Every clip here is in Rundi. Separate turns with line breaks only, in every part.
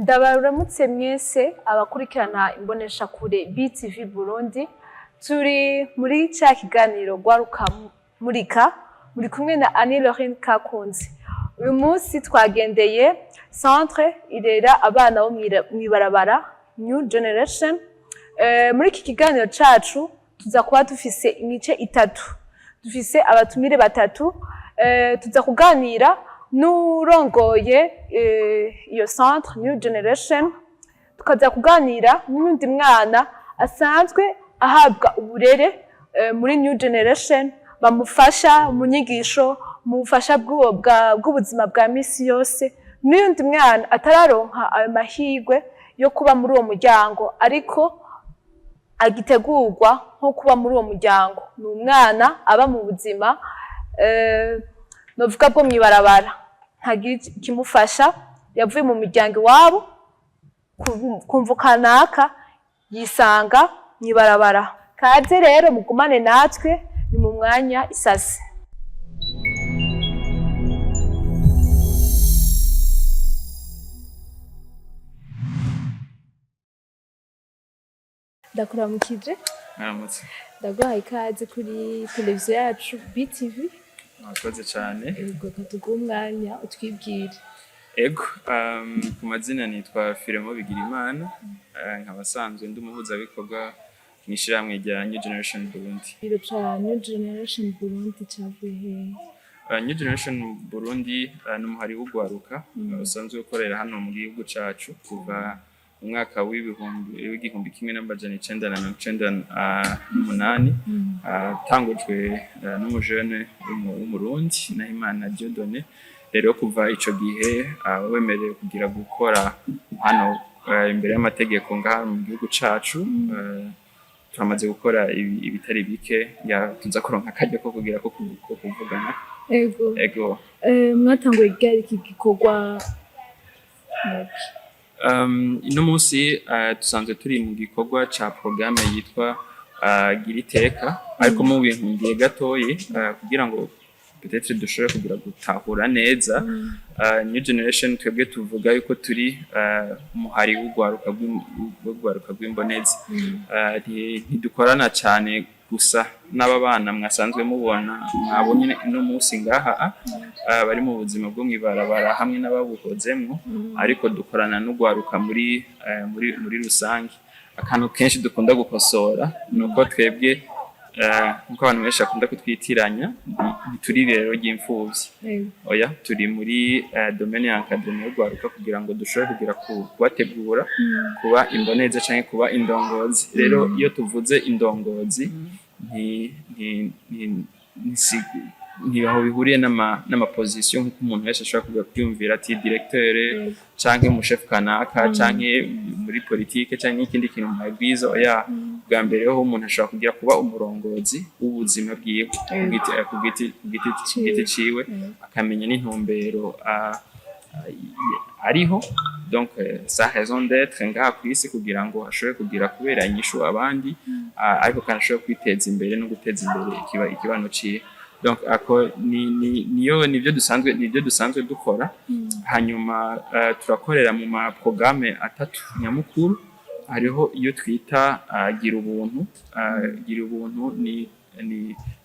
Ndabaramutse mwese abakurikirana imbonesha kure BTV Burundi turi muri cya kiganiro gwaruka murika muri kumwe na Annie Lorraine Kakunzi. Uyu munsi twagendeye centre irera abana bo mwibarabara New Generation. Muri iki kiganiro cacu tuza kuba dufise imice itatu, dufise abatumire batatu, tuza kuganira n'urongoye iyo centre New Generation, tukaza kuganira n'undi mwana asanzwe ahabwa uburere muri New Generation, bamufasha mu nyigisho, mu bufasha bw'ubuzima bwa misi yose, n'undi mwana atararonka ayo mahirwe yo kuba muri uwo muryango ariko agitegurwa nko kuba muri uwo muryango. Ni umwana aba mu buzima novuga bwo mwibarabara, ntagira ikimufasha, yavuye mu miryango iwabo kumva kanaka yisanga mwibarabara. Kaze rero mugumane natwe, ni mu mwanya isase. Ndakuramukije.
Mwaramutse.
Ndaguhaye ikaze kuri televiziyo yacu BTV.
Mwakoze cyane.
Ego katuguha umwanya utwibwire.
Ego, ku mazina nitwa Firemo Bigirimana, nkabasanzwe ndi umuhuzabikorwa mw'ishirahamwe rya New Generation Burundi.
Biro ca New Generation Burundi cavuye he?
New Generation Burundi ni umuhari w'ugwaruka usanzwe ukorera hano mu gihugu cacu kuva mu mwaka w'igihumbi kimwe n'amajana 1998, tangujwe n'umujene w'umurundi Nahimana Dieudonné. Rero kuva ico gihe wemerewe kugira gukora hano imbere y'amategeko ngaha mu gihugu cacu. Turamaze gukora ibitari bike, tuza kuronka akaryo ko kugira ko kuvugana. Ego.
Mwatanguye ryari iki gikorwa?
Ino munsi dusanzwe turi mu gikorwa ca programme yitwa Gira Iteka, ariko mu bintu gatoyi kugira ngo peut-être dushobore kugira gutahura neza. New Generation twebwe tuvuga yuko turi umuhari w'ugwaruka rw'imbonezi. Ntidukorana cyane gusa n'aba bana mwasanzwe mubona mwabonye ino munsi ngaha bari mu buzima bwo mwibarabara hamwe n'ababuhozemwo, ariko dukorana n'ugwaruka muri rusange. Akantu kenshi dukunda gukosora nuko twebwe nkuko abantu benshi bakunda kutwitiranya, ntituri rero ry'imfuvyi. Oya, turi muri domaine y'encadrement y'ugwaruka kugira ngo dushobore kugira kubategura kuba imboneza canke kuba indongozi. Rero iyo tuvuze indongozi ntibaho bihuriye n'amaposition nk'uko umuntu wese ashobora kubyumvira ati directeur canke umuchef kanaka canke muri politique canke ikindi kintu mabwiza. Oya, bwa mbere ho umuntu ashobora kugira kuba umurongozi w'ubuzima bwiwe ku giti ciwe, akamenya n'intumbero ariho, donc sa raison d'être ngaha kw'isi kugira ngo ashobore kugira kubera inyishu abandi, ariko kandi ashobore kwiteza imbere no guteza imbere ikibano ciwe. Donc nivyo dusanzwe dukora. Hanyuma turakorera mu ma programme atatu nyamukuru. Hariho iyo twita Gira Ubuntu. Gira Ubuntu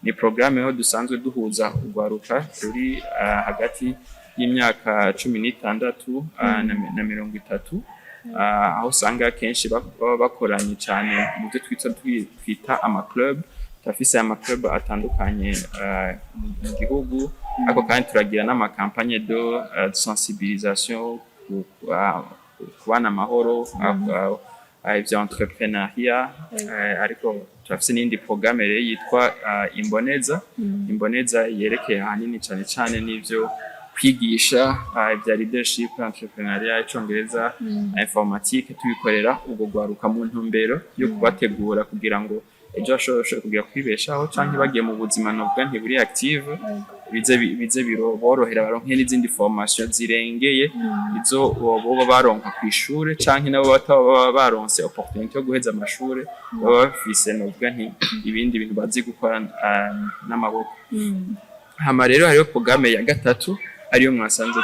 ni programme aho dusanzwe duhuza ugwaruka ruri hagati y'imyaka 16 na 30, aho usanga kenshi baba bakoranye cyane mu byo twita ama-club. Turafise ama-club atandukanye mu gihugu, ariko kandi turagira n'ama-campagne de sensibilisation ku bana amahoro, ivya entrepreneuria. Ariko turafise n'indi programme rero yitwa Imboneza. Imboneza yerekeye ahanini cyane n'ivyo kwigisha ibya leadership, entrepreneuria, icongereza, informatique. Tubikorera ubwo gwaruka mu ntumbero yo kubategura kugira ngo ejo ashobora kugira kwibeshaho canke bagiye mu buzima novuga ntiburi active, bize borohera baronke n'izindi formation zirengeye izo boba baronka kw'ishure, canke nabo bataba baronse opportunity yo guheza amashure baba bafise novuga nti ibindi bintu bazi gukora n'amaboko. Hama rero hariho programme ya gatatu ariyo mwasanze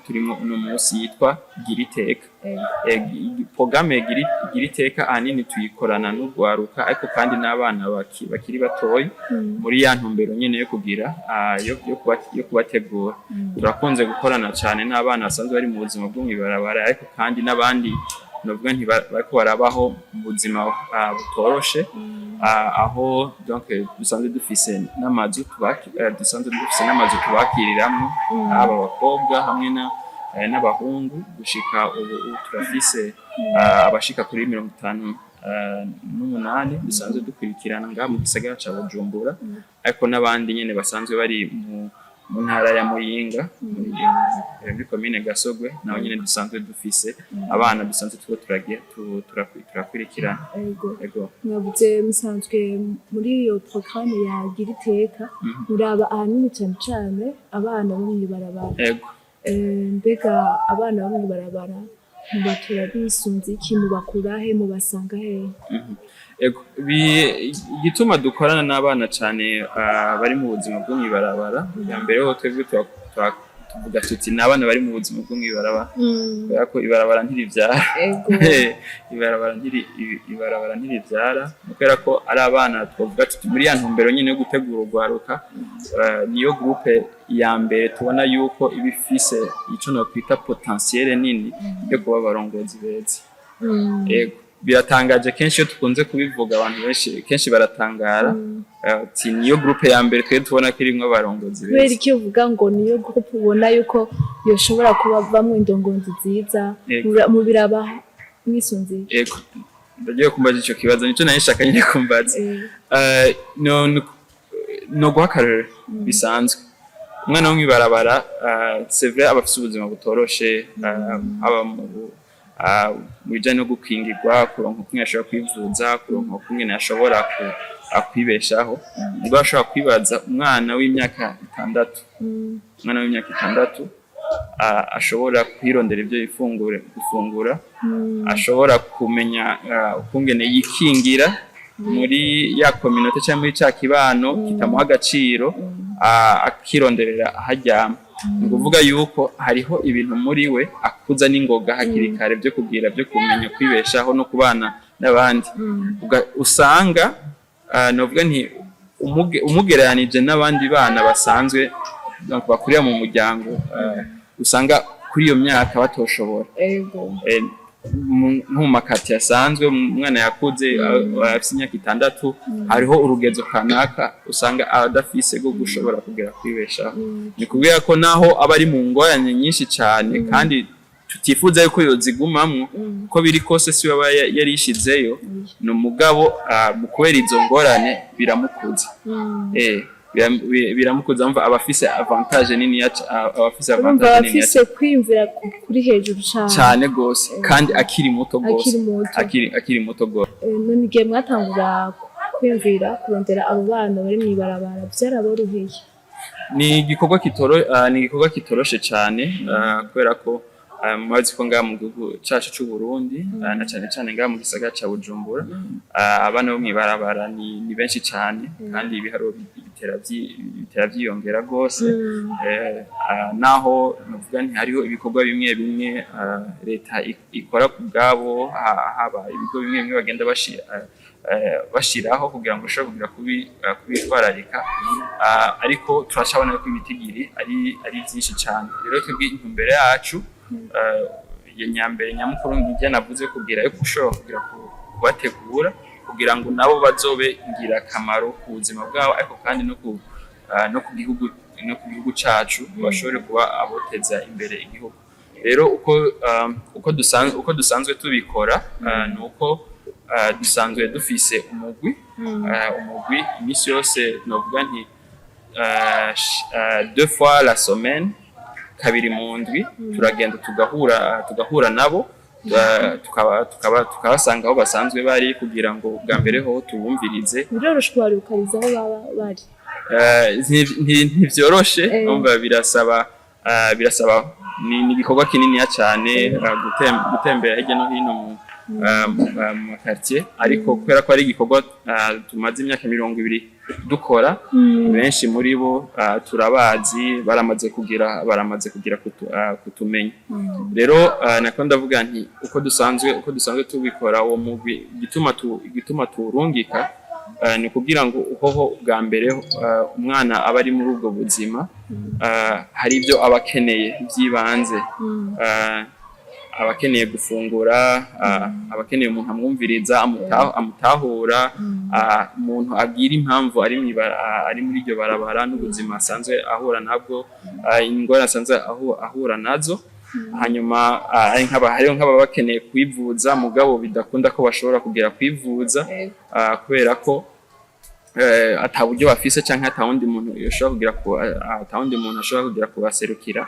turimo uno munsi yitwa Giriteka. Programme Giriteka ahanini tuyikorana n'urwaruka ariko kandi n'abana bakiri batoyi muri ya ntumbero nyene yo kugira yo kubategura. Turakunze gukorana cyane n'abana basanzwe bari mu buzima bwo mwibarabara ariko kandi n'abandi novuga nti bariko barabaho mu buzima butoroshe, aho donc dusanzwe dufise n'amazu tubakiriramwo aba bakobwa hamwe n'abahungu. Gushika ubu turafise abashika kuri 58 dusanzwe dukurikirana ngaha mu gisagara ca Bujumbura, ariko n'abandi nyene basanzwe bari mu ntara ya Muyinga muri commune Gasogwe, naho nyene dusanzwe dufise abana dusanzwe turakurikirana.
Ego mwavuze musanzwe muri iyo programme ya Giriteka muraba ahanini cyane abana bo mwibarabara.
Ego
mbega abana bo mwibarabara mubatura bisunze iki, mubakura he, mubasanga he?
Ego igituma dukorana n'abana cyane bari mu buzima bwo mwibarabara, ya mbere ho twebwe tuvuga tuti n'abana bari mu buzima bwo mwibarabara kubera ko ibarabara ntirivyara. ibarabara ntirivyara kubera ko ari abana twavuga tuti muri ya ntumbero nyene yo gutegura urwaruka. Niyo groupe ya mbere tubona yuko ibifise ico no kwita potentiel nini yo kuba barongozi beza. Ego biratangaje kenshi iyo tukunze kubivuga, abantu benshi kenshi baratangara ati niyo groupe ya mbere twe tubona ko irimwo abarongozi beza.
Kubera iki uvuga ngo niyo groupe ubona yuko yoshobora kuba bamwe indongozi nziza mu biraba mwisunze?
Ego ndagiye kumbaza ico kibazo, nico nashaka nyine kumbaza. No guhakarira bisanzwe umwana wo mwibarabara, c'est vrai abafise ubuzima butoroshe, aba mu bijanye no gukingirwa, kuronka uko ashobora kwivuza, kuronka uko ashobora kwibeshaho. Ubwo ashobora kwibaza umwana w'imyaka 6 ashobora kwirondera ibyo gufungura, ashobora kumenya ukungene yikingira muri ya community cyangwa muri ca kibano kitamuha agaciro, akironderera aharyama. Ni ukuvuga yuko hariho ibintu muri we akuza n'ingoga hakiri kare byo kubwira, byo kumenya kwibeshaho no kubana n'abandi. Usanga novuga nti umugereranije n'abandi bana basanzwe bakurira mu muryango, usanga kuri iyo myaka batoshobora. Mu makati yasanzwe umwana yakuze afite imyaka 6, hariho urugezo kanaka usanga adafise go gushobora kugera kwibeshaho. Ni kubwira ko naho abari mu ngorane nyinshi cyane kandi tutifuza yuko yozigumamwo, ko biri kose si baba yarishizeyo, no mugabo mu kubera izo ngorane biramukuza. Biramukuza mva abafise avantage nini
abafise kwimvira kuri hejuru
cyane gose, kandi akiri muto gose, akiri muto gose.
None igihe mwatangura kwimvira kurondera abo bana bari mwibarabara byaraboroheye?
Ni igikorwa kitoroshe cyane, kubera ko mwazi ko ngaha mu gihugu cyacu cy'u Burundi, na cyane ngaha mu gisagara ca Bujumbura, abana bo mwibarabara ni benshi cyane, kandi ibiharo bitera byiyongera gose. Naho nuvuga nti hariho ibikorwa bimwe leta ikora ku bwabo, haba ibigo bimwe bagenda bashiraho kugira ngo ushobore kugira kubitwararika, ariko turashabona ko ibitigiri ari byinshi cyane. Rero twebwe intumbero yacu nyambere nyamukuru ngijya navuze kugira yo kushobora kugira kubategura kugira ngo nabo bazobe ngira kamaro ku buzima bwabo, ariko kandi no ku gihugu cacu bashobore kuba aboteza imbere igihugu. Rero uko dusanzwe tubikora, nuko dusanzwe dufise umugwi imisi yose, novuga nti 2 fois la semaine, kabiri mu ndwi turagenda tugahura nabo, tukabasanga aho basanzwe bari kugira ngo bwa mbere ho tubumvirize.
Biroroshe kubarukariza aho baba bari?
Ntivyoroshe, umva birasaba ni igikorwa kinini cyane, gutembera hirya no hino mu quartier ariko kubera ko ari igikorwa tumaze imyaka 20 dukora benshi muri bo turabazi baramaze kugira kutumenya rero nako ndavuga nti uko dusanzwe tubikora uwo mugwi gituma turungika ni kugira ngo uhoho bwa mbere umwana aba ari muri ubwo buzima hari ibyo abakeneye byibanze abakeneye gufungura abakeneye umuntu amwumviriza amutahura umuntu agira impamvu ari muri iryo barabara n'ubuzima asanzwe ahura nabwo ingorane asanzwe ahura nazo hanyuma hariho nk'aba bakeneye kwivuza mugabo bidakunda ko bashobora kugera kwivuza kubera ko ataburyo bafise canke atawundi muntu ashobora kugira kubaserukira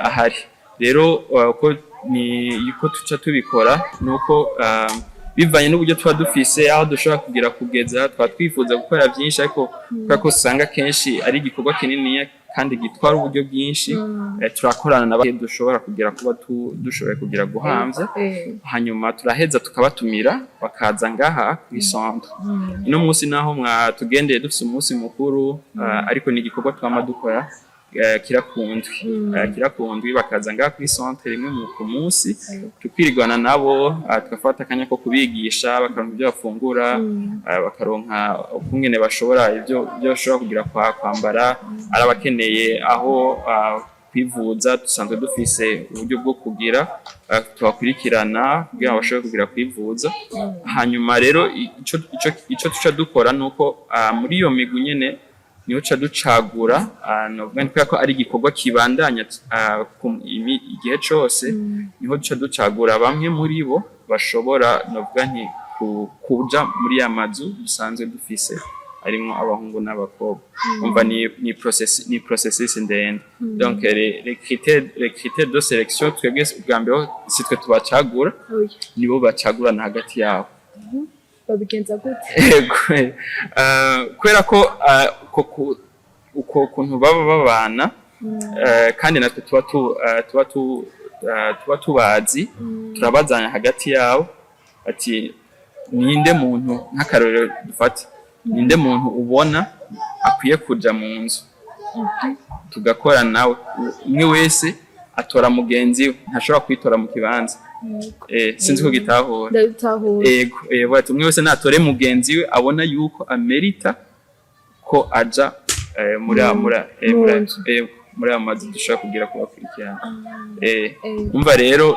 ahari rero uko tuca tubikora nuko bivanye n'uburyo tuba dufise aho dushobora kugira kugeza twifuza gukora byinshi ariko kubera ko usanga kenshi ari igikorwa kinini kandi gitwara uburyo bwinshi turakorana n'abantu dushobora kugira kuba dushoboye kugira guhamvya hanyuma turaheza tukabatumira bakaza ngaha kuri centre ino munsi naho mwatugendeye dufise umunsi mukuru ariko ni igikorwa twama dukora kirakundwi bakaza ngaha kuri centre rimwe ku munsi tukwirigwana nabo tugafata akanya ko kubigisha bakaronka ibyo bafungura bakaronka ukungene bashobora ibyo bashobora kugira kwambara ari abakeneye aho kwivuza dusanzwe dufise uburyo bwo kugira tubakurikirana kugira ngo bashobore kugira kwivuza hanyuma rero ico tuca dukora nuko muri iyo migwi nyene niho ca ducagura novuga ko ari igikorwa kibandanya igihe cose niho duca ducagura bamwe muri bo bashobora novuga nti kuja muri ya mazu dusanzwe dufise harimo abahungu n'abakobwa umva ni processus ndende donc les critères de sélection twebwe bwa mbere si twe tubacagura nibo bacagurana hagati yabo
babigenza gute
kubera ko uko kuntu baba babana kandi natwe tuba tubazi turabazanya hagati yabo ati ninde muntu nk'akarorero dufata ninde muntu ubona akwiye kuja mu nzu tugakora nawe umwe wese atora mugenzi we ntashobora kwitora mu kibanza sinzi ko gitahura yego bati umwe wese natore mugenzi we abona yuko amerita ko aja muri amazi dushobora kugira kubakurikirana umva rero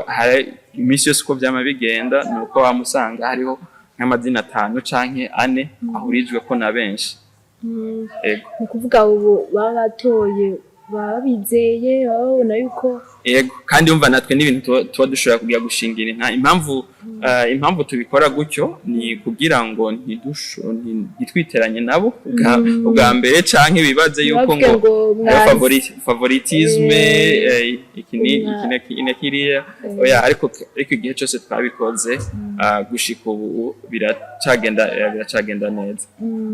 hari iminsi yose uko vyama bigenda nuko wamusanga hariho nk'amazina 5 canke 4 ahurijwe ko na benshi
ni kuvuga ubu baba batoye babizeye babona yuko
yego kandi umva natwe n'ibintu tuba dushobora kugira gushingira inka impamvu tubikora gutyo ni kugira ngo ntitwiteranye nabo ubwa mbere canke bibaze yuko ngo favoritisme ikiniya oya ariko igihe cyose twabikoze gushika ubu biracagenda neza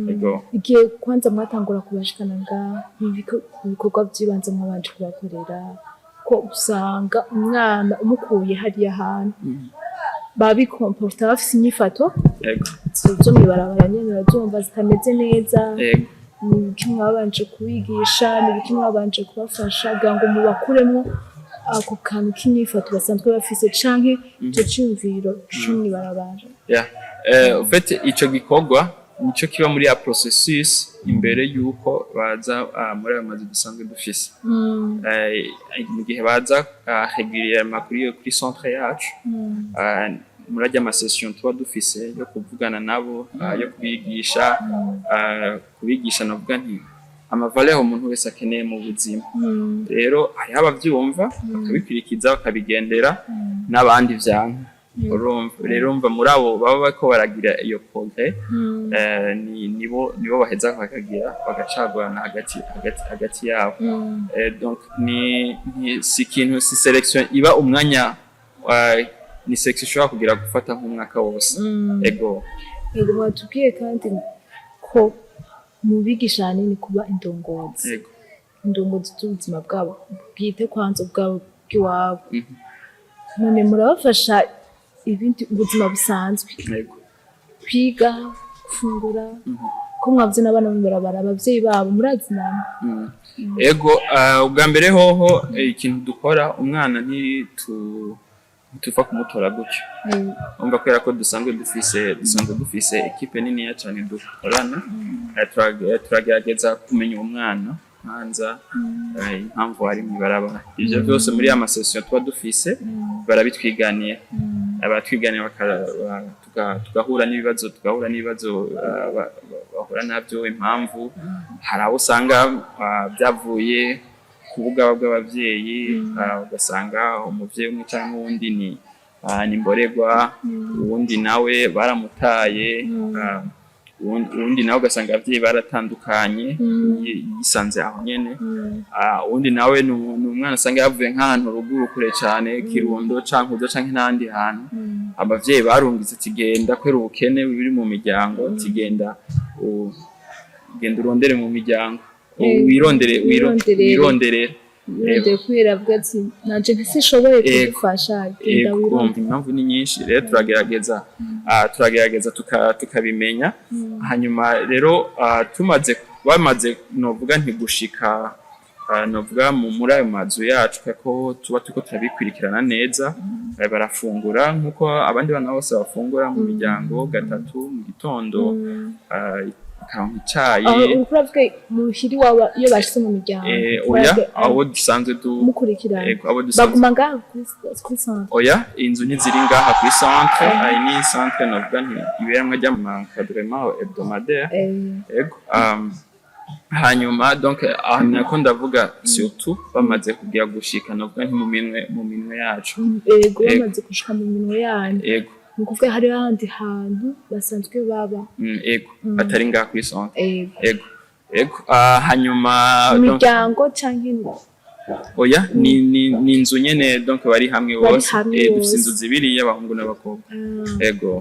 yego
igihe kwanza mwatangura kubashikana ibikorwa by'ibanze mwabanje kubakorera ko usanga umwana umukuye hariya hantu babikomporta bafise inyifato zo mwibarabara nyene uravyumva zitameze neza ni iki mwabanje kubigisha ni iki mwabanje kubafasha kugira ngo mubakuremo ako kantu k'inyifato basanzwe bafise canke ico ciyumviro co mwibarabara
en fait ico gikorwa nico kiba muri ya processus imbere yuko baza muri ayo mazu dusanzwe dufise mu gihe baza régulièrement kuri centre yacu muri ajya amasession tuba dufise yo kuvugana nabo yo kubigisha navuga nti amavaleur umuntu wese akeneye mu buzima rero hariho abavyumva bakabikurikiza bakabigendera n'abandi vyanka rero mva muri abo baba bako baragira iyo progrès nibo baheza bagacagurana hagati yabo donc si ikintu si selection iba umwanya ni selection ishobora kugira gufata nk'umwaka wose ego
batubwiye kandi ko mubigisha hanini kuba indongozi z'ubuzima bwabo bwite kwanza ubwabo bw'iwabo none murabafasha ibindi ubuzima busanzwe
yego
kwiga gufungura ko mwavuze n'abana barabara abavyeyi babo murazi namwe
ego ubwa mbere hoho ikintu dukora umwana tuva kumutora gutyo umva kubera ko dusanzwe dufise ekipe niniya cyane dukorana turagerageza kumenya umwana hanza impamvu ari mw'ibarabara ivyo byose muri ya masession tuba dufise barabitwiganiye abatwiganiye tugahura n'ibibazo bahura nabyo impamvu hari abo usanga byavuye ku bugaba bw'abavyeyi ugasanga umuvyeyi umwe cyangwa uwundi ni mboregwa uwundi nawe baramutaye uwundi nawe ugasanga abavyeyi baratandukanye yisanze aho nyene uwundi nawe ni umwana usanga yavuye nk'ahantu ruguru kure cyane Kirundo canke Uzo canke n'ahandi hantu abavyeyi barungitse tigenda kwera ubukene biri mu miryango tigenda urondere mu miryango wirondere
kubera bwatsi nanje ntishoboye kugufasha genda wirondere
impamvu ni nyinshi rero turagerageza tukabimenya hanyuma rero bamaze novuga ntigushika novuga muri ayo mazu yacu kuko tuba turiko turabikurikirana neza barafungura nkuko abandi bana bose bafungura mu miryango gatatu mu gitondo icayi
uravuga muhiri wawe iyo bashitse mu miryango
oya abo dusanzwe
mukurikirana
abo dusanzwe
baguma ngaha kuri centre
oya inzu ntiziri ngaha kuri centre ni centre novuga iberamwe ry'amakadrement hebdomadaire ego hanyuma donc nako ndavuga surtout bamaze kugira gushika novuga nti mu minwe yacu
ego bamaze gushika mu minwe yanyu
ego
nukuvuga hari ahandi hantu basanzwe baba
ego atari ngaha kuri centre ego hanyuma
imiryango canke
oya ni inzu nyene donc bari hamwe bose dufite inzu zibiri y'abahungu n'abakobwa ego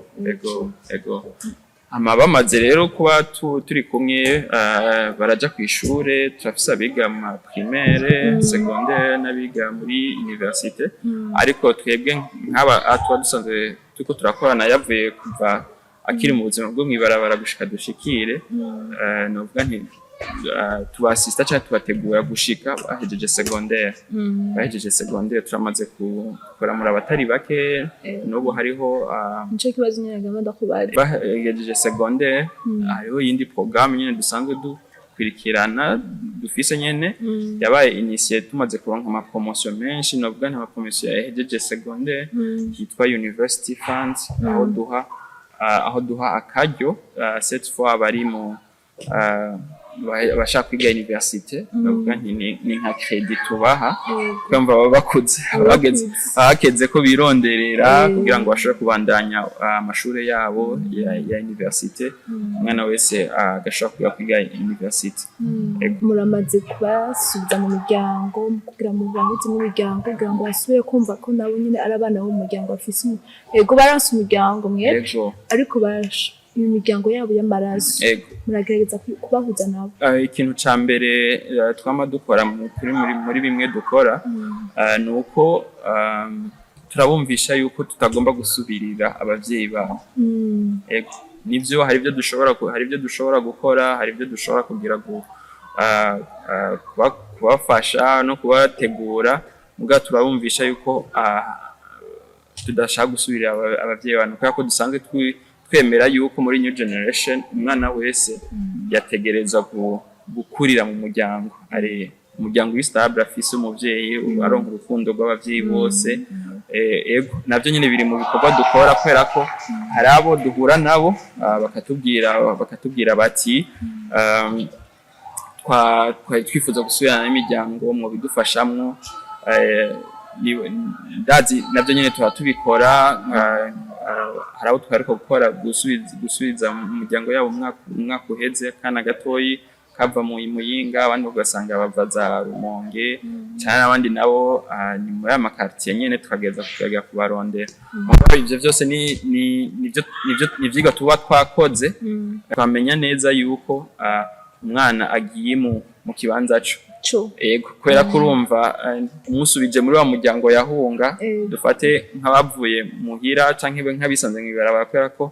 bamaze rero kuba turi kumwe baraja ku ishure turafise abiga mu primaire secondaire n'abiga muri université ariko twebwe nk'aba tuba dusanzwe turiko turakorana yavuye kuva akiri mu buzima bwo mw'ibarabara gushika dushikire novuga nti tubasista cyangwa tubategura gushika bahejeje secondaire turamaze gukora muri abatari bake n'ubu hariho
nico kibazo nyene gahunda kubaje
bahejeje secondaire hariho yindi programme nyene dusanzwe dukurikirana dufise nyene yabaye initié tumaze kuronka ama promotion menshi novuga nta promotion yahejeje secondaire yitwa University Funds aho duha akaryo cette fois bari mu bashaka kwiga université bavuga nti ni nka credit tubaha kwamba bakuze bageze ko bironderera kugira ngo bashobore kubandanya amashuri yabo ya université umwana wese agashaka kwiga université
muramaze kubasubiza mu miryango kugira ngo bahuze mu miryango kugira ngo basubire kumva ko nabo nyine ari abana bo mu muryango bafise ego baranse umuryango mwebwe ariko barasha imiryango yabo y'amaraso muragerageza kubahuza nabo
ikintu ca mbere twama dukora muri bimwe dukora nuko turabumvisha yuko tutagomba gusubirira abavyeyi babo nivyo hari ibyo dushobora gukora hari ibyo dushobora kugira kubafasha no kubategura muga turabumvisha yuko tudashaka gusubirira abavyeyi babo kubera ko dusanzwe twemera yuko muri new generation umwana wese yategereza gukurira mu muryango ari umuryango w'istable afise umuvyeyi aronka urukundo rw'abavyeyi bose navyo nyene biri mu bikorwa dukora kubera ko hari abo duhura nabo bakatubwira bati twifuza gusubirana n'imiryango mu bidufashamwo navyo nyene tuba tubikora hari abo twariko gukora gusubiza mu muryango yabo umwaka uheze kana gatoyi kava mu Muyinga abandi ugasanga bava za Rumonge cyane abandi nabo ni muri amakartier nyene tukageza kugaga kubarondera muko ivyo byose nivyo tuba twakoze twamenya neza yuko umwana agiye mu kibanza
ico
yego kubera kurumva umusubije muri wa muryango yahunga dufate nk'abavuye muhira canke nk'abisanze mw'ibarabara kubera ko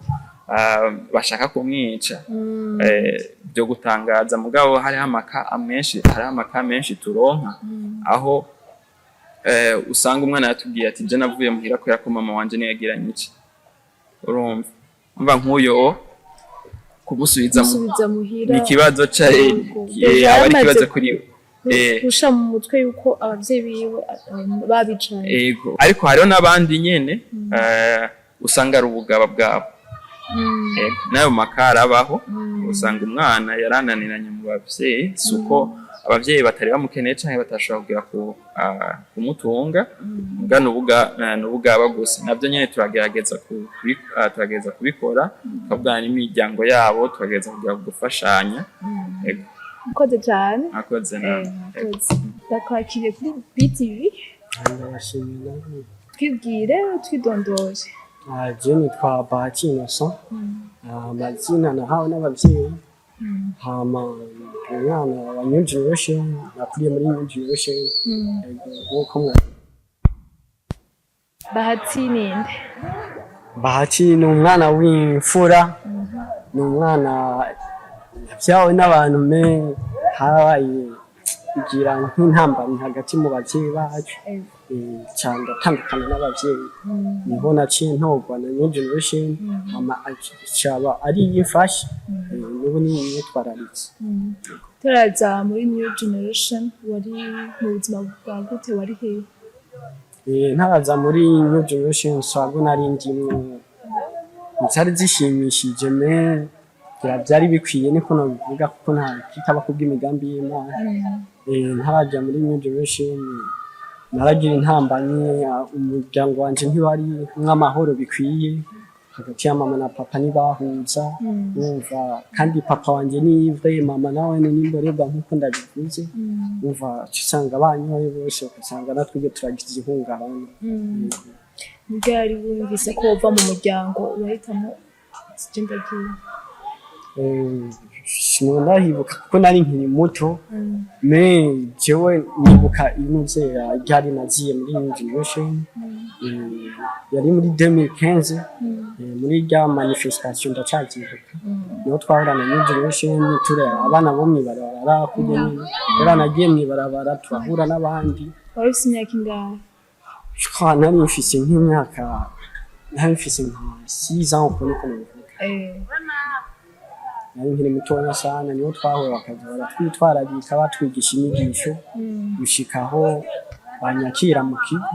bashaka kumwica byo gutangaza mugabo hariho amaka menshi turonka aho usanga umwana yatubwiye ati je navuye muhira kubera ko mama wanje niyo yagiranye iki urumva nk'uyo kumusubiza muhira ni ikibazo aba ari ikibazo kuri
gusha mu mutwe yuko abavyeyi biwe babicanye
yego ariko hariho n'abandi nyene usanga ari ubugaba bwabo nayo makara abaho usanga umwana yarananiranye mu bavyeyi suko abavyeyi batari bamukeneye canke batashobora kugira kumutunga n'ubugaba gusa navyo nyene turagerageza kubikora tukavugana n'imiryango yabo tukagerageza kugira gufashanya
Mkoze cyane
akoze nawe
ndakwakiriye kuri BTV twibwire twidondoje
je nitwa Bahati Innocent amazina nahawe n'abavyeyi hama umwana wa New Generation nakuriye muri New Generation nk'uko
Bahati ninde
Bahati ni umwana w'imfura ni umwana yavyawe n'abantu habaye kugira nk'intambamyi hagati mu bavyeyi bacu cyane atandukana n'abavyeyi niho naciye ntogwa na New Generation ama acaba ari yifashe n'ubu ni yitwararitse
turaza muri New Generation wari mu buzima bwa gute wari hehe
ntaraza muri New Generation swago nari ndimwe ntari zishimishije byari bikwiye niko navuga kuko nta kitaba kubw'imigambi y'Imana ntaraja muri New Generation naragira intambamyi umuryango wanje ntiwari nk'amahoro bikwiye hagati ya mama na papa nibahuza umva kandi papa wanje ni vrai mama nawe ni nimboreba nkuko ndabivuze umva usanga abanyoye bose ugasanga natwe turagize ihungabana
byari wumvise ko uva mu muryango urahitamo sindagiye
sinonahibuka kuko nari nkiri muto jewe nibuka inuze ryari nagiye muri New Generation yari muri 2015 muri rya manifestation ndacyagibuka niho twahura na New Generation turera abana bo mwibarabara kujya nyine nagiye mwibarabara turahura n'abandi
wari ufite imyaka ingahe
nari mfise nk'imyaka nari mfise nka 6 ans uko niko nabivuga nari nkiri mutoya sana niho twahora bakaza baratwitwararika batwigisha inyigisho gushikaho banyakira mu kigo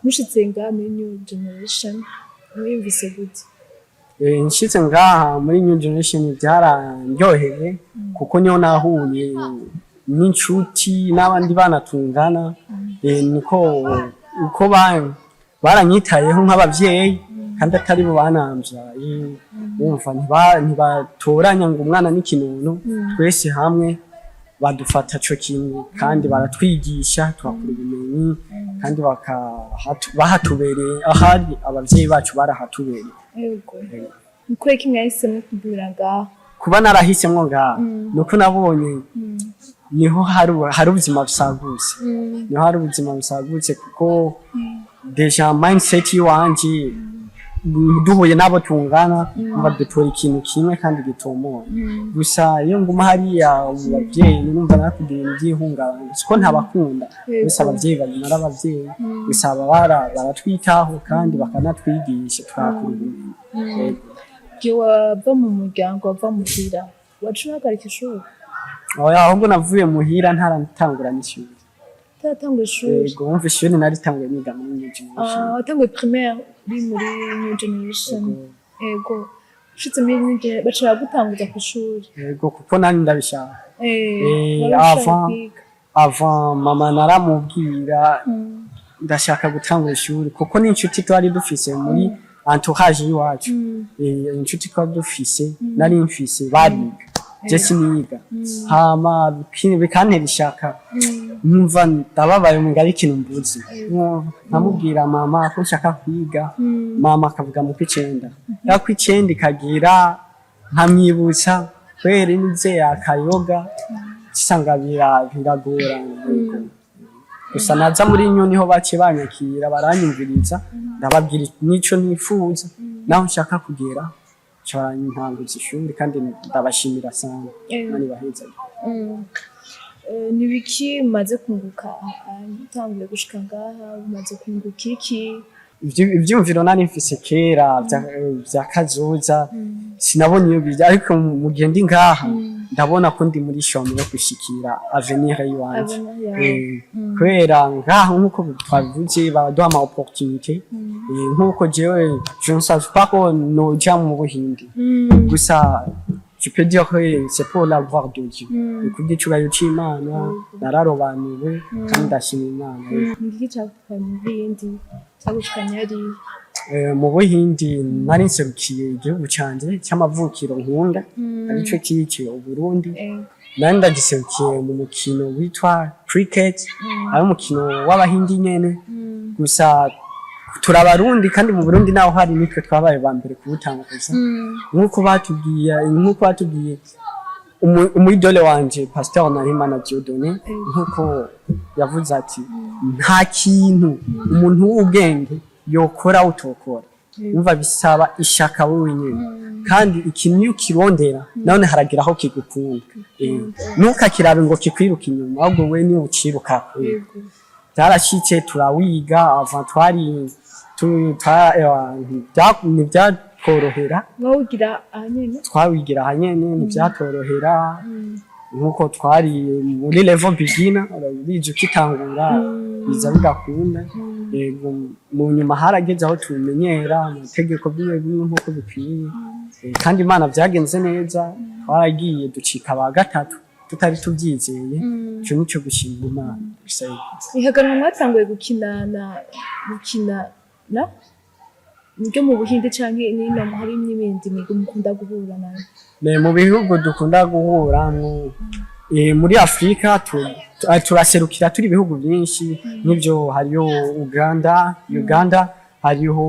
mushitse ngaha muri New Generation wiyumvise gute
nshitse ngaha muri New Generation byarandyoheye kuko niho nahuye n'inshuti n'abandi bana tungana niko uko baranyitayeho nk'abavyeyi kandi atari bo banamvyaye umva ntibatoranya ngo umwana n'ikinono twese hamwe badufata co kimwe kandi baratwigisha twakura ubumenyi kandi bahatubereye ahari abavyeyi bacu barahatubereye
niko kimwe yahisemo kugira ngaha
kuba narahisemwo ngaha nuko nabonye niho hari ubuzima busagutse kuko deja mindset yiwanje duhuye nabo tungana badutora ikintu kimwe kandi gitomoye gusa iyo nguma hariya abavyeyi numva nakugenda ibyihungabana siko ntabakunda gusa abavyeyi banyara abavyeyi gusa baratwitaho kandi bakanatwigisha twakura ubumenyi
wava mu muryango wava muhira wacuhagarika ishuri
ahubwo navuye muhira ntaratangura n'ishuri
Tatangwe ishuri
yego wumva ishuri naritanguye niga muri New Generation
watanguye primaire muri New Generation yego ushitse muri New Generation bashaka gutanguza ku ishuri
yego kuko nani ndabishaka avant mama naramubwira ndashaka gutangura ishuri kuko n'inshuti twari dufise muri entourage yiwacu inshuti twari dufise nari mfise bariga je siniga hama bikantera ishaka numva ndababaye ngari ikintu mbuzi namubwira mama ko nshaka kwiga mama akavuga mu kw'icenda yako icenda ikagira nkamwibutsa kwere nize akayoga cisanga biragorana gusa naza muri nyo niho bace banyakira baranyumviriza ndababwira nico nifuza naho nshaka kugera cyane intanguza ishuri kandi ndabashimira sana mani baheza
nibiki maze kunguka utanguye gushika ngaha umaze kunguka iki
ivyumviro nari mfise kera vya kazoza sinabonye iyo bijya ariko mu gihe ndi ngaha ndabona ko ndi muri shomu yo gushikira avenir yiwanje kwera ngaha nkuko twavuze baduha ama opportunité nkuko jewe je ne sais pas ko noja mu Buhindi gusa je peux dire que c'est pour la gloire de Dieu kugicugayo c'Imana nararobanuwe kandi ndashima Imana
ngiki cyakufanya mu Buhindi cyagushikanya ari
mu Buhindi nari nserukiye igihugu canje cy'amavukiro nkunda arico kici Uburundi nari ndagiserukiye mu mukino witwa cricket ari umukino w'Abahindi nyene gusa turabarundi kandi mu Burundi naho hari nitwe twabaye ba mbere kubutanguza nkuko batubwiye umwidole wanje Pasteur Nahimana Dieudonné nkuko yavuze ati nta kintu umuntu w'ubwenge yokora utokora umva bisaba ishaka wewe nyene kandi ikintu iyo kirondera none haragira aho kigukunda ntukakirabe ngo kikwiruka inyuma ahubwo we ni uciruka byarashitse turawiga avant ntibyatworohera twawigira ahanyene ntibyatworohera nkuko twari muri level beginner urabizi ukitangura biza bigakunda mu nyuma harageze aho tumenyera amategeko bimwe nkuko bikwiye kandi Imana byagenze neza twaragiye ducika aba gatatu tutari tubyizeye cyo nico gushima Imana
ihaganwa mwatanguye gukina nibyo mu Buhinde canke nino hari n'ibindi migo mukunda guhura nayo
mu bihugu dukunda guhuramwo muri Afrika turaserukira turi ibihugu byinshi nivyo hariyo Uganda hariho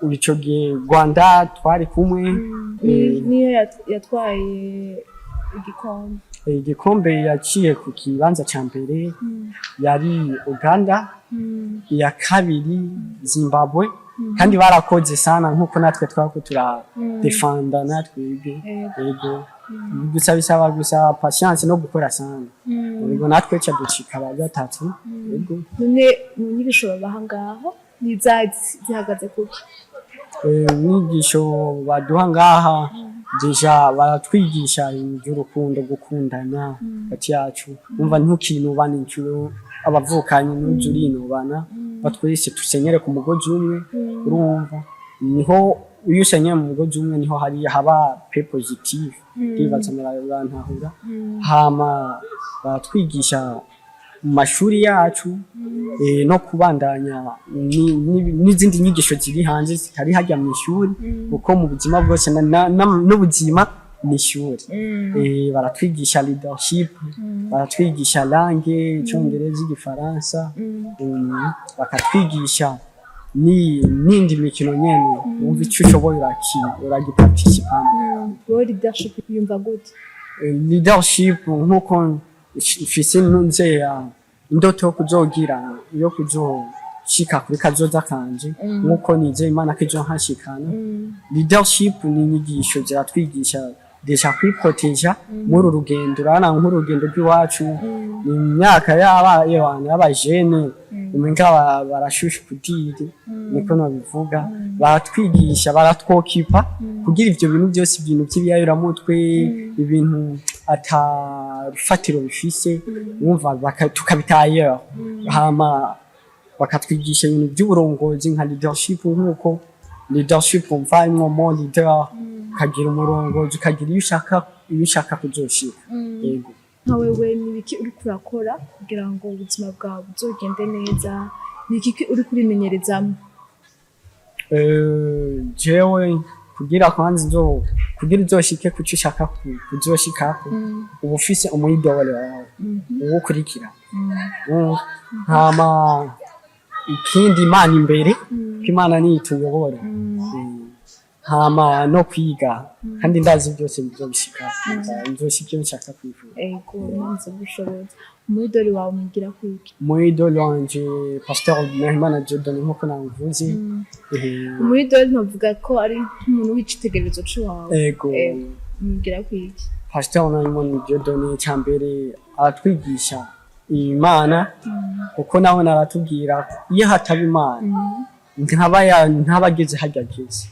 ubicoge Rwanda twari kumwe
niyo yatwaye
igikombe yaciye ku kibanza ca mbere yari Uganda iya kabiri Zimbabwe kandi barakoze sana nkuko natwe twako defenda natwe yego gusa bisaba gusa patience no gukora sana yego natwe cha ducika aba gatatu yego
none munyigisho bahangaho zihagaze kuki
inyigisho baduha ngaha deja baratwigisha iby'urukundo gukundana hagati yacu umva ntukinubana incuro abavukanye n'uzurinubana batwese tusenyere ku mugozi umwe urumva niho iyo usenyeye mu mugozi umwe niho haba pe positive bibaza murantahura hama baratwigisha mu mashuri yacu no kubandanya n'izindi nyigisho ziri hanze zitari hajya mu ishuri kuko mu buzima bwose n'ubuzima ni ishuri baratwigisha leadership baratwigisha langue icyongereza igifaransa bakatwigisha n'indi mikino nyene wumva icyo ushoboye uragiparticipamo
leadership yumva gute
leadership nkuko ifise nunzeya indoto yo kuzogira yo kuzoshika kuri kazoza kanje nkuko nize Imana kizo nkashikana leadership ni inyigisho ziratwigisha deja kwiproteja muri urugendo urana nk'urugendo rw'iwacu ni imyaka y'abajene umenga barashusha kudiri niko nabivuga baratwigisha baratwokipa kugira ivyo bintu byose ibintu by'ibiyayuramutwe ibintu atarufatiro bifise wumva tukabitayeho hama bakatwigisha ibintu by'uburongozi nka leadership nkuko leadership mvanywe mo leader ukagira umurongozi ukagira iyo ushaka kuzoshika yego
nka wewe nibiki uri kurakora kugira ngo ubuzima bwawe buzogende neza niki uri kurimenyerezamo
jewe kugira kwanza kugira uzoshike kuco ushaka kuzoshikako uba ufise umuyidole wawe uwukurikira hama ikindi Imana imbere ko Imana niyo ituyobora hama no kwiga kandi ndazi byose bizobishika nzoshika iyo nshaka kwivuza.
ego nanze gushoboza umwidoli wawe mwigira kwiki
Umwidoli wanje Pasteur Nahimana Jordan nkuko navuze.
umwidoli ntuvuga ko ari nk'umuntu w'icitegererezo ciwawe
Ego
mwigira kwiki
Pasteur Nahimana Jordan cyambere aratwigisha Imana kuko nawe naratubwira iyo hataba Imana ntabageze hajya geze.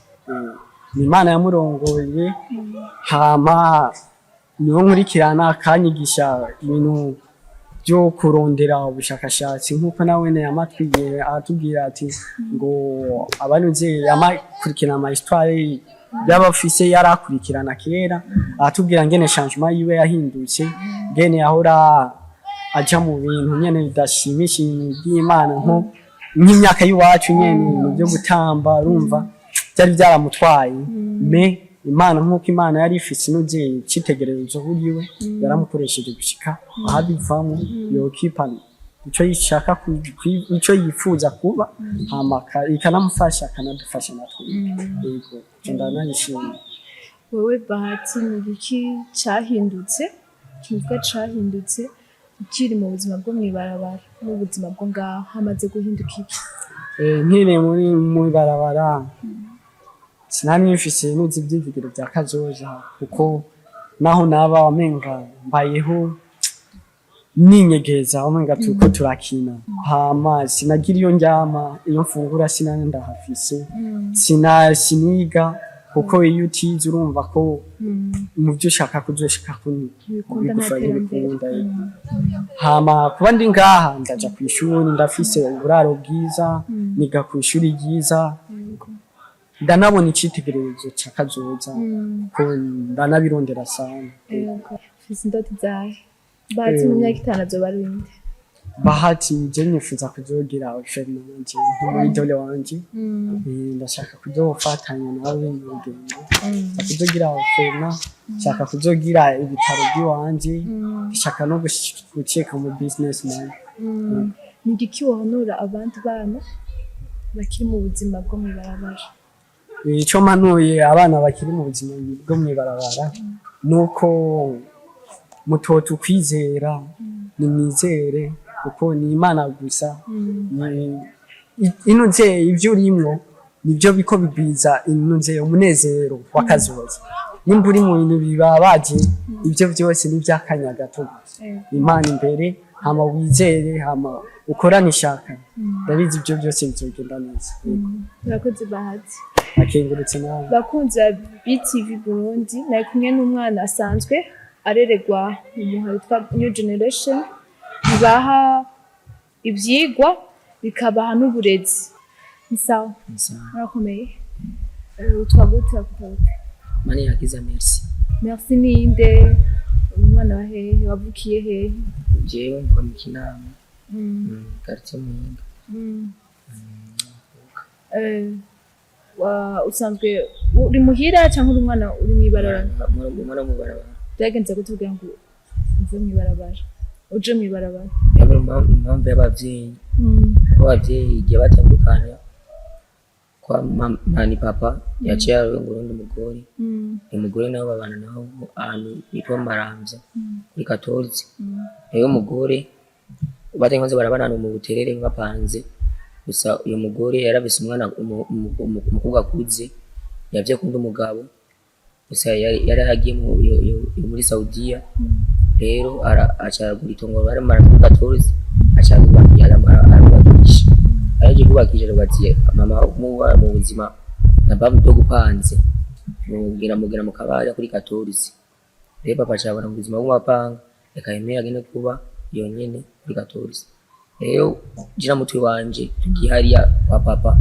Ni Imana yamurongoye hama niwo nkurikirana akanyigisha ibintu byo kurondera ubushakashatsi nkuko nawe yamatwigiye atubwira ati ngo abanuze yamakurikirana ama histoire y'abafise yarakurikirana kera atubwira ngene changement yiwe yahindutse ngene yahora aja mu bintu nyene bidashimishije by'Imana nk'imyaka y'iwacu nyene mu byo gutamba urumva byari byaramutwaye me Imana nkuko Imana yari ifise inuze citegererezo buriwe yaramukoresheje gushika ahabivamo yokipa ico yishaka ico yifuza kuba hama ikanamufasha akanadufasha natwe. Yego ndana nishimye.
wewe Bahati ni iki cyahindutse kivuga cyahindutse ukiri mu buzima bwo mwibarabara n'ubuzima bwo ngaho hamaze guhinduka iki
nkiri muri barabara sinari nifise nuzi ibyivugiro bya kazoza kuko naho naba wamenga mbayeho ninyegeza wamenga tuko turakina hama sinagira iyo njyama iyo mfungura sinanda hafise siniga kuko iyo utize urumva ko mu byo ushaka kuzoshika kuni bigufasha bikunda. Hama kuba ndi ngaha ndaja ku ishuri ndafise uburaro bwiza niga ku ishuri ryiza ndanabona icitegererezo cyakazoza ko ndanabirondera sana.
Ufise indoto zawe Bahati mu myaka 5 azoba ari inde
Bahati je nifuza kuzogira offerme wanje nk'umwidoli wanje ndashaka kuzofatanya nawe mu rugendo kuzogira offerme nshaka kuzogira ibitaro by'iwanje nshaka no guceka mu business man.
Ni iki wahonora abandi bana bakiri mu buzima bwo mwibarabara
ico manuye abana bakiri mu buzima bwo mwibarabara nuko mutoto kwizera ni mwizere kuko ni Imana gusa inuze ivyo urimwo nivyo biko bigwiza inuze umunezero wakazoza nimba uri mu bintu bibabaje ivyo byose ni byakanya gato Imana imbere hama wizere hama ukorana ishaka ndabizi ivyo byose bizogenda neza.
Urakoze Bahati
akengurutse nawe
bakunze BTV Burundi nari kumwe n'umwana asanzwe arererwa mu muhari witwa New Generation bibaha ivyigwa bikabaha n'uburezi. Ni sawa murakomeye utwagute akutaka
mani yagize merci.
Merci ninde umwana wa hehe wavukiye hehe
Jewe mva mu Kinama quartier Muyinga.
Usanzwe uri muhira cyangwa uri umwana uri mwibarabara
Umwana mu barabara
byagenze gutubwira ngo uve mwibarabara uje mwibarabara
yabura impamvu y'abavyeyi abavyeyi igihe batandukana kwa mani papa yaciye yawe ngo urundi mugore umugore nabo babana naho ahantu bitwa Maramvya kuri 14 rero umugore batengaze barabana mu buterere ngapanze gusa uyu mugore yarabise umwana umukobwa akuze yavye kundi umugabo gusa yari yagiye muri Saudiya rero acagura itongo baramara muri 14 acagura aramugisha aje kubakije rwatiye mama mu buzima na babu bwo gupanze mugira mu kabari kuri 14 rero papa acabona mu buzima bw'umapanga ekayemera gene kuba yonyene kuri 14 rero jina mutwe wanje tugiye hariya kwa papa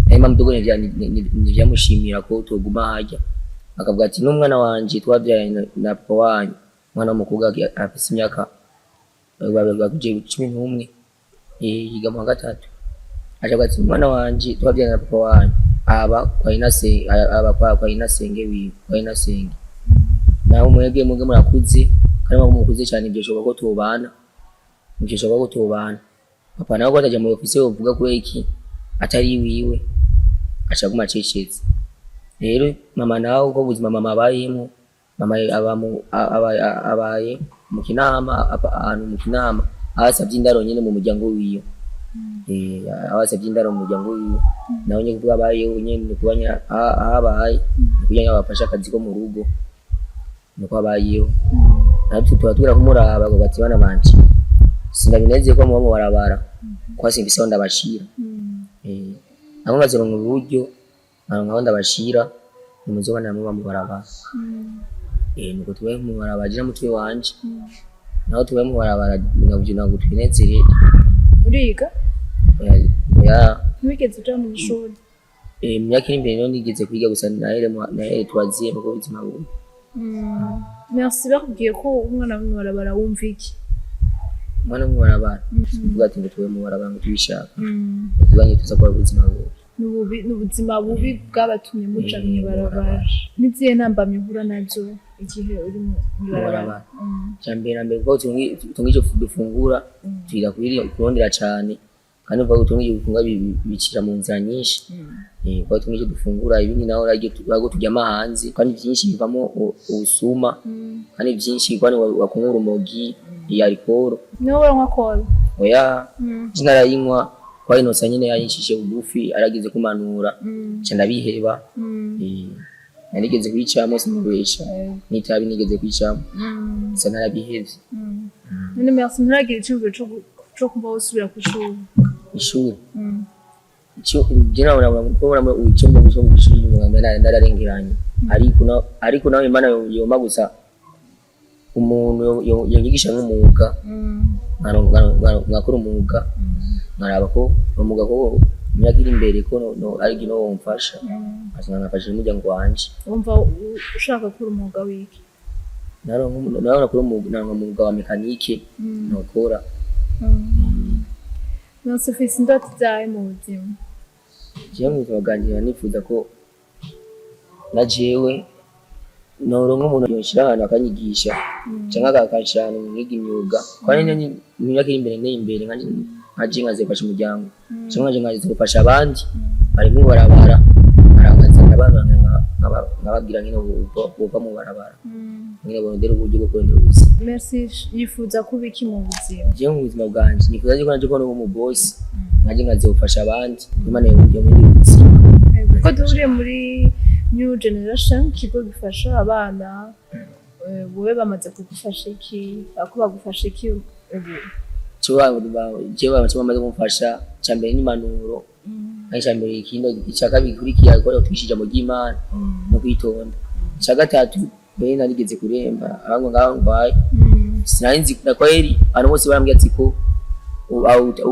naima mdogo nivyamushimira ko tuguma hajya akavuga ati n'umwana wanje twabyaye na papa wanyu mwana w'umukobwa afise imyaka baguje 11 yiga mu gatatu aje ati umwana wanje twabyaye na papa wanyu aba kwa inase aba kwa inasenge wiwe kwa inasenge naho mwege murakuze kandi mukuze cyane ibyo shoboka ko tubana ibyo shoboka ko tubana papa nawe kwaje mu ofisi uvuga ko iki atari wiwe acha kuma cecetse rero mama nawe uko ubuzima mama abayemo mama abaye mu Kinama ahantu mu Kinama abasavye indaro nyene mu muryango wiyo abasavye indaro mu muryango wiyo nawe nyene kuvuga abayeho nyene kubanya abaye kugira abafasha akazi ko mu rugo nuko abayeho natwe tuba kumuraba ngo bati bana banje sindabineze ko mu barabara kwasi mbise ndabashira nabo ngazoronka uburyo nkaho ndabashira nimuzobana mu barabara nuko tubaye mu barabara jira mutwe wanje naho tubaye mu barabara nabwo twinezereye
uriga
ya
wigeze uja mu ishuri
myaka iri imbere nigeze kwiga gusa nahere twaziye mu buzima bubi
merci bakubwiye ko umwana mu barabara wumva iki
umwana mu barabara uvuga ati ngo tubaye mu barabara ngo tubishaka uvuga ngo tuza kwa buzima bubi
n'ubuzima bubi bwabatumye muca mu barabara niziye ntambamye uhura navyo igihe uri mu barabara cyambere mbere ko tungije dufungura twira kurondera cyane kandi uvuga tungije gufunga bicira mu nzira nyinshi ko tungije dufungura ibindi naho rago tujyama hanze kandi byinshi bivamo ubusuma kandi byinshi kwani wakunywa urumogi ya alcohol no uranywa alcohol
oya sinarayinywa kwa inosa nyine yanyishije bugufi aragize kumanura cyanda biheba narigeze kwicamo sinubesha nitabi nigeze kwicamo sanara bihevye
none merci naragira icyumviro cyo kuba usubira ku
ishuri jina urabona mu icyumba cyo mu ishuri ngambana ndararengeranye ariko nawe Imana yoma gusa umuntu yanyigisha nk'umwuga nkakora umwuga nkaraba ko umwuga ko imyaka iri imbere ko ari gino wamfasha asanga nafashe umuryango wanje
wumva ushaka gukora umwuga wiki
nakora umwuga wa mekanike nokora
nasufise indoto zawe mu buzima
jewe mu buzima bwanjye nifuza ko na jewe noronka umuntu yoshira ahantu akanyigisha cyangwa akakashana mwiga imyuga kandi imyaka iri imbere n'imbere nkaje nkazefasha umuryango cyangwa nkaje gufasha abandi bari mu barabara barangaza abantu nkababwira ngene bova mu barabara ngene bonodera uburyo bwo kurondera ubuzima
merci yifuza kubiki mu buzima
jewe mu buzima bwanjye nifuza ko naje kubona umu boss nkaje nkazefasha abandi Imana yongeye muri ubuzima
ko duhuriye muri new generation kigo gifasha abana wowe bamaze kugufasha iki ako bagufasha iki
jewe bamaze kumfasha cyambere n'impanuro cyambere ikindi icyaka bikurikiye ko twishije mu ry'Imana no kwitonda cyagatatu bene narigeze kuremba abango ngaho ngwaye sinanzi na kweri abantu bose barambye ati ko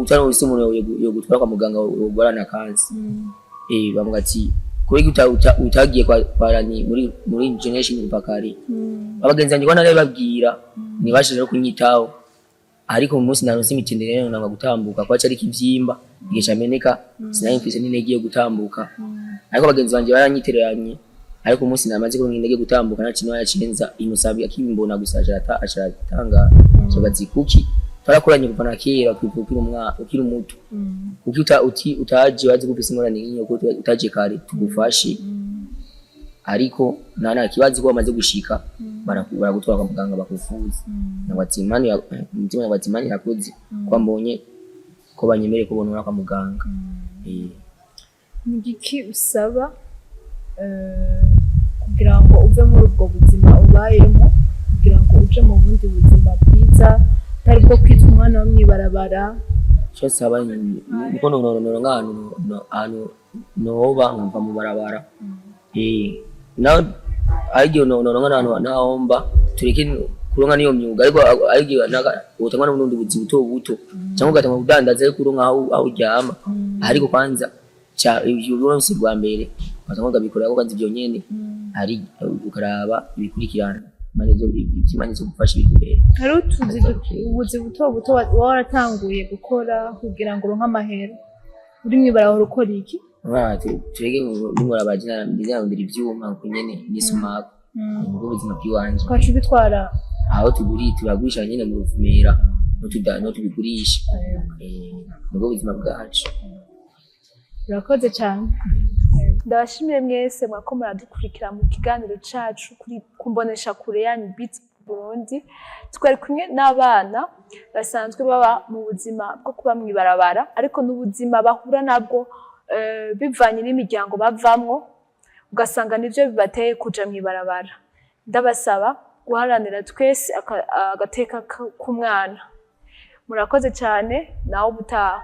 utari wese umuntu yo gutwara kwa muganga ugorana kanzi bamwe ati kuri utagiye kwarani muri generation bakari abagenzi banje bana babwira nibashije no kunyitaho ariko mu munsi naronse imitendere rero nanga gutambuka kwa cyari kivyimba igisha meneka sinayimfise n'intege yo gutambuka ariko abagenzi banje baranyitereranye ariko umunsi namaze ko n'intege gutambuka na kintu yacenza imusabi akimbona gusaje atatanga so bazikuki twarakoranye kuva na kera ukiri umuto kuki utaje wazi gufise ingorane nk'iyo ko utaje kare tugufashe ariko nana kibazi ko bamaze gushika baragutwara kwa muganga bakufuza nabatimani umutima wabatimani yakoze kwa mbonye ko banyemere kubonora kwa muganga
nigiki usaba kugira ngo uve muri ubwo buzima ubayemo kugira ngo uje mu bundi buzima bwiza tari bwo kwitwa umwana wo mwibarabara
cyo saba niko nonoro ngano noba nkumva mu barabara naho ariko nonoro ngano naomba tureke kuronka niyo myuga ariko utamwana n'undi buzi buto cyangwa ugatanga udandaza ariko kuronka aho ujyama ariko kwanza cha uronse rwa mbere batanga bikora ko kanzi byo nyene ari ukaraba ibikurikirana manezo ibyimanizo gufasha ibintu
hari utuzi ubuzi buto waratanguye gukora kugira ngo uronke amahera uri mwibarabara ukora iki
turege n'umura bagina ndizandira ibyuma kunyene nisumako ngo ubuzima bw'iwanje
kwacu bitwara
aho turagurisha nyene mu ruvumera no tubigurisha ngo ubuzima bwacu
urakoze cyane ndabashimiye mwese mwako muradukurikira mu kiganiro cacu kuri kumbonesha kure yanyu Beat Burundi twari kumwe n'abana basanzwe baba mu buzima bwo kuba mwibarabara ariko n'ubuzima bahura nabwo bivanye n'imiryango bavamwo ugasanga nivyo bibateye kuja mwibarabara ndabasaba guharanira twese agateka k'umwana murakoze cyane nawe ubutaha